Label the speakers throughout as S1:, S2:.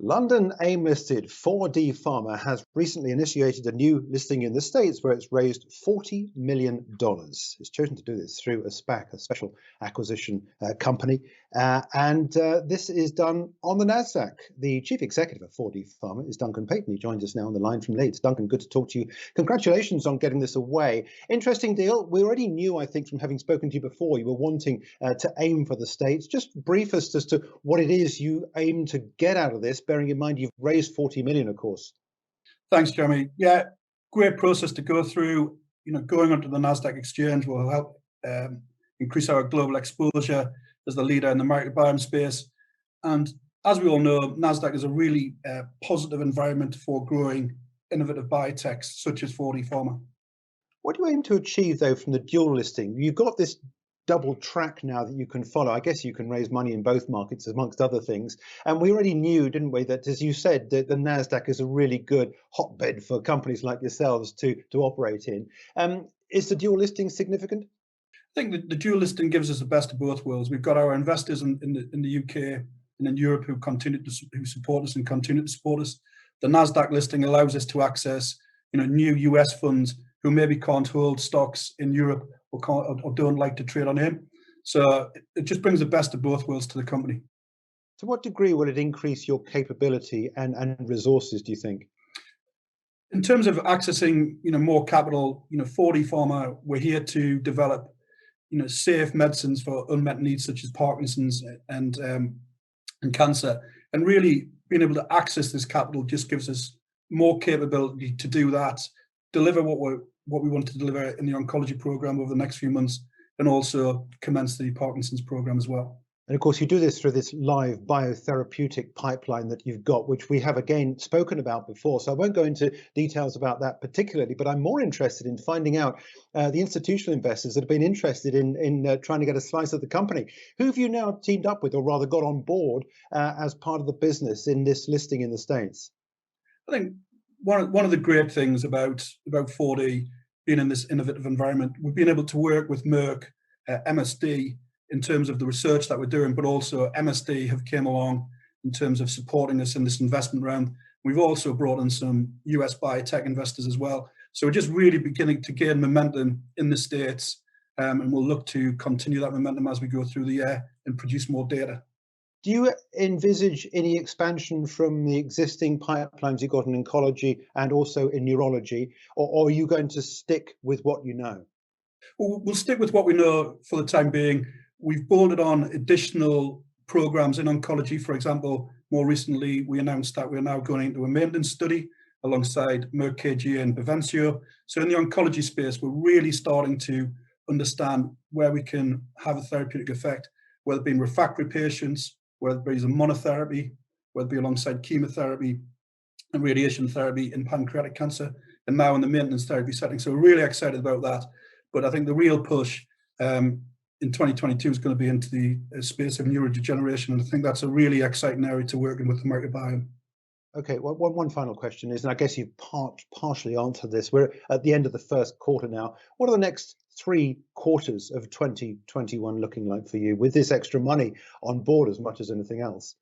S1: London AIM-listed 4D Pharma has recently initiated a new listing in the States where it's raised $40 million. It's chosen to do this through a SPAC, a special acquisition company, and this is done on the Nasdaq. The chief executive of 4D Pharma is Duncan Peyton. He joins us now on the line from Leeds. Duncan, good to talk to you. Congratulations on getting this away. Interesting deal. We already knew, I think, from having spoken to you before, you were wanting to aim for the States. Just brief us as to what it is you aim to get out of this, bearing in mind you've raised 40 million, of course.
S2: Thanks, Jeremy. Yeah, great process to go through. Going onto the Nasdaq exchange will help increase our global exposure as the leader in the microbiome space. And as we all know, Nasdaq is a really positive environment for growing innovative biotechs such as 4D Pharma.
S1: What do you aim to achieve, though, from the dual listing? You've got this double track now that you can follow. I guess you can raise money in both markets, amongst other things. And we already knew, didn't we, that, as you said, that the Nasdaq is a really good hotbed for companies like yourselves to operate in. Is the dual listing significant?
S2: I think the dual listing gives us the best of both worlds. We've got our investors in the UK and in Europe who support us and continue to support us. The Nasdaq listing allows us to access new US funds who maybe can't hold stocks in Europe or don't like to trade on AIM. So it just brings the best of both worlds to the company.
S1: To what degree will it increase your capability and resources, do you think?
S2: In terms of accessing more capital, 4D Pharma, we're here to develop safe medicines for unmet needs such as Parkinson's and cancer. And really being able to access this capital just gives us more capability to do that, deliver what we want to deliver in the oncology program over the next few months, and also commence the Parkinson's program as well.
S1: And of course, you do this through this live biotherapeutic pipeline that you've got, which we have again spoken about before. So I won't go into details about that particularly, but I'm more interested in finding out the institutional investors that have been interested in trying to get a slice of the company. Who have you now teamed up with, or rather got on board as part of the business in this listing in the States?
S2: I think one of the great things about 4D being in this innovative environment, we've been able to work with Merck, MSD, in terms of the research that we're doing, but also MSD have came along in terms of supporting us in this investment round. We've also brought in some US biotech investors as well. So we're just really beginning to gain momentum in the States, and we'll look to continue that momentum as we go through the year and produce more data.
S1: Do you envisage any expansion from the existing pipelines you've got in oncology and also in neurology, or are you going to stick with what you know?
S2: Well, we'll stick with what we know for the time being. We've bolted on additional programs in oncology. For example, more recently, we announced that we're now going into a maintenance study alongside Merck KGaA and Bavencio. So in the oncology space, we're really starting to understand where we can have a therapeutic effect, whether it be in refractory patients, whether it be as a monotherapy, whether it be alongside chemotherapy and radiation therapy in pancreatic cancer, and now in the maintenance therapy setting. So we're really excited about that. But I think the real push in 2022 is going to be into the space of neurodegeneration, and I think that's a really exciting area to work in with the microbiome.
S1: Okay, well, one final question is, and I guess you've partially answered this, we're at the end of the first quarter now. What are the next 3 quarters of 2021 looking like for you with this extra money on board as much as anything else?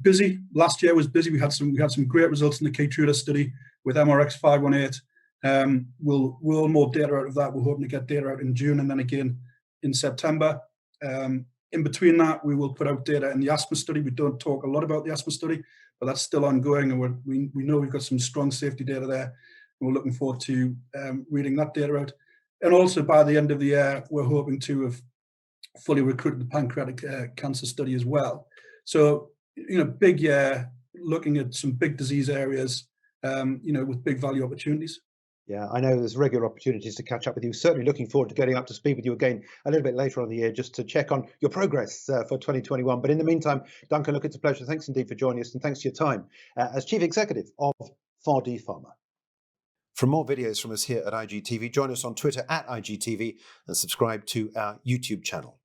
S2: Busy. Last year was busy. We had some great results in the Keytruda study with MRX 518. We'll roll more data out of that. We're hoping to get data out in June and then again in September. In between that, we will put out data in the asthma study. We don't talk a lot about the asthma study, but that's still ongoing, and we know we've got some strong safety data there, and we're looking forward to reading that data out. And also by the end of the year, we're hoping to have fully recruited the pancreatic cancer study as well. So, big year, looking at some big disease areas, with big value opportunities.
S1: Yeah, I know there's regular opportunities to catch up with you. Certainly looking forward to getting up to speed with you again a little bit later on in the year, just to check on your progress for 2021. But in the meantime, Duncan, look, it's a pleasure. Thanks indeed for joining us, and thanks for your time as Chief Executive of 4D Pharma. For more videos from us here at IGTV, join us on Twitter at IGTV and subscribe to our YouTube channel.